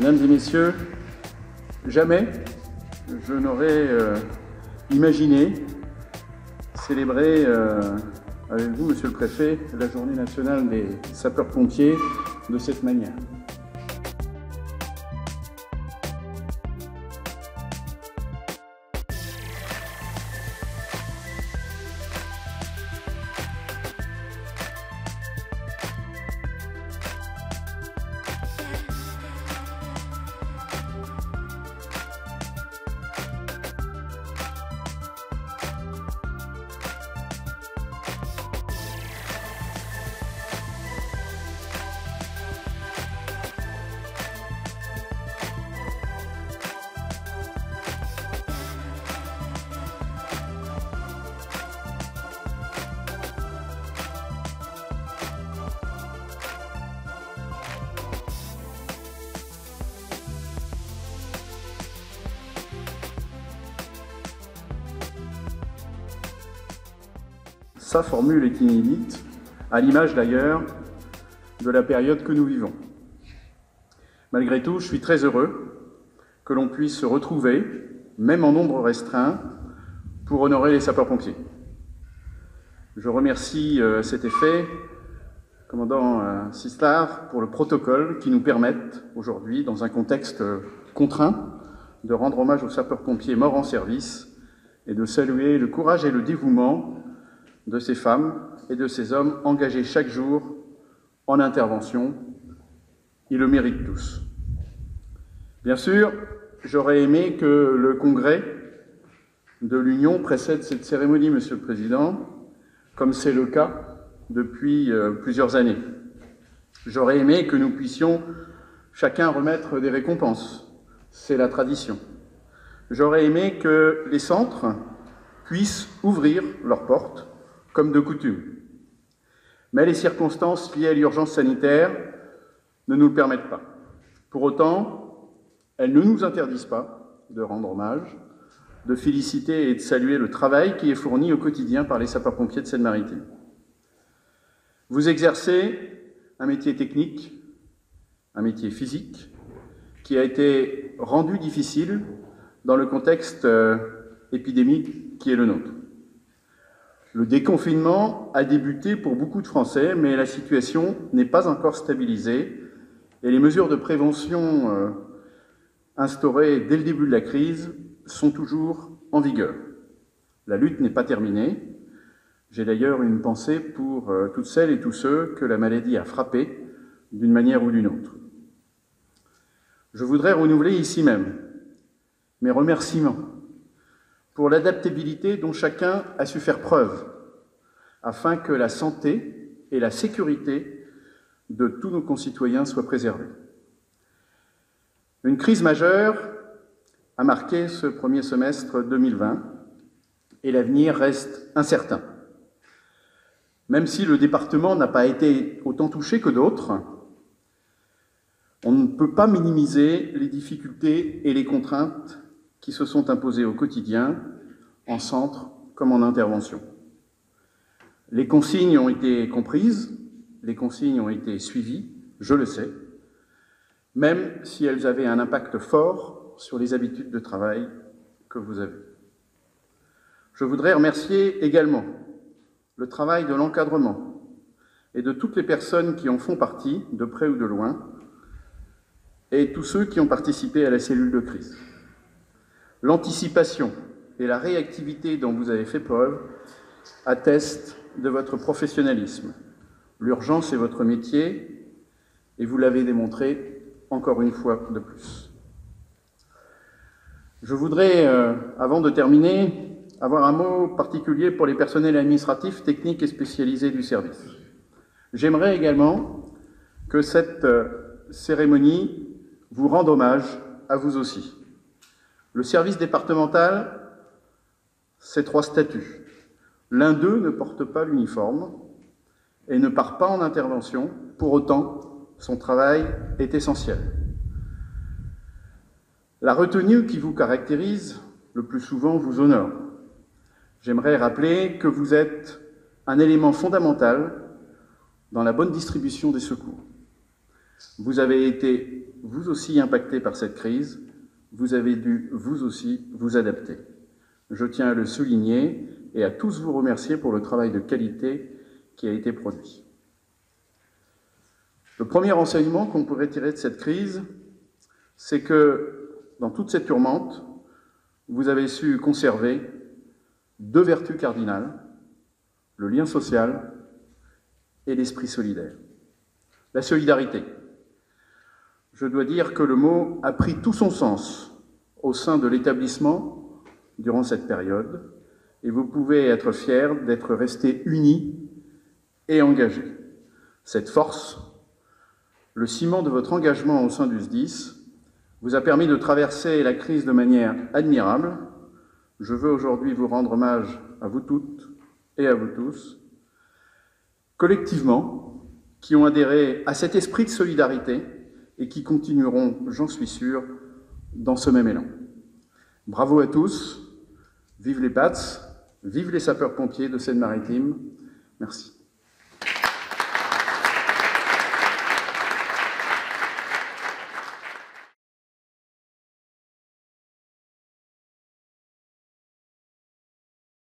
Mesdames et messieurs, jamais je n'aurais imaginé célébrer avec vous, monsieur le préfet, la journée nationale des sapeurs-pompiers de cette manière. Sa formule est inédite, à l'image d'ailleurs de la période que nous vivons. Malgré tout, je suis très heureux que l'on puisse se retrouver, même en nombre restreint, pour honorer les sapeurs-pompiers. Je remercie à cet effet le commandant Sistar pour le protocole qui nous permette aujourd'hui, dans un contexte contraint, de rendre hommage aux sapeurs-pompiers morts en service et de saluer le courage et le dévouement de ces femmes et de ces hommes engagés chaque jour en intervention. Ils le méritent tous. Bien sûr, j'aurais aimé que le congrès de l'Union précède cette cérémonie, Monsieur le Président, comme c'est le cas depuis plusieurs années. J'aurais aimé que nous puissions chacun remettre des récompenses. C'est la tradition. J'aurais aimé que les centres puissent ouvrir leurs portes comme de coutume. Mais les circonstances liées à l'urgence sanitaire ne nous le permettent pas. Pour autant, elles ne nous interdisent pas de rendre hommage, de féliciter et de saluer le travail qui est fourni au quotidien par les sapeurs-pompiers de Seine-Maritime. Vous exercez un métier technique, un métier physique, qui a été rendu difficile dans le contexte épidémique qui est le nôtre. Le déconfinement a débuté pour beaucoup de Français, mais la situation n'est pas encore stabilisée et les mesures de prévention instaurées dès le début de la crise sont toujours en vigueur. La lutte n'est pas terminée. J'ai d'ailleurs une pensée pour toutes celles et tous ceux que la maladie a frappés d'une manière ou d'une autre. Je voudrais renouveler ici même mes remerciements pour l'adaptabilité dont chacun a su faire preuve, afin que la santé et la sécurité de tous nos concitoyens soient préservées. Une crise majeure a marqué ce premier semestre 2020 et l'avenir reste incertain. Même si le département n'a pas été autant touché que d'autres, on ne peut pas minimiser les difficultés et les contraintes qui se sont imposées au quotidien, en centre comme en intervention. Les consignes ont été comprises, les consignes ont été suivies, je le sais, même si elles avaient un impact fort sur les habitudes de travail que vous avez. Je voudrais remercier également le travail de l'encadrement et de toutes les personnes qui en font partie, de près ou de loin, et tous ceux qui ont participé à la cellule de crise. L'anticipation et la réactivité dont vous avez fait preuve attestent de votre professionnalisme. L'urgence est votre métier et vous l'avez démontré encore une fois de plus. Je voudrais, avant de terminer, avoir un mot particulier pour les personnels administratifs, techniques et spécialisés du service. J'aimerais également que cette cérémonie vous rende hommage à vous aussi. Le service départemental, c'est 3 statuts. L'un d'eux ne porte pas l'uniforme et ne part pas en intervention. Pour autant, son travail est essentiel. La retenue qui vous caractérise, le plus souvent, vous honore. J'aimerais rappeler que vous êtes un élément fondamental dans la bonne distribution des secours. Vous avez été vous aussi impacté par cette crise, vous avez dû, vous aussi, vous adapter. Je tiens à le souligner et à tous vous remercier pour le travail de qualité qui a été produit. Le premier enseignement qu'on pourrait tirer de cette crise, c'est que, dans toute cette tourmente, vous avez su conserver deux vertus cardinales, le lien social et l'esprit solidaire. La solidarité. Je dois dire que le mot a pris tout son sens au sein de l'établissement durant cette période, et vous pouvez être fiers d'être restés unis et engagés. Cette force, le ciment de votre engagement au sein du SDIS, vous a permis de traverser la crise de manière admirable. Je veux aujourd'hui vous rendre hommage à vous toutes et à vous tous, collectivement, qui ont adhéré à cet esprit de solidarité et qui continueront, j'en suis sûr, dans ce même élan. Bravo à tous, vive les PATS, vive les sapeurs-pompiers de Seine-Maritime. Merci.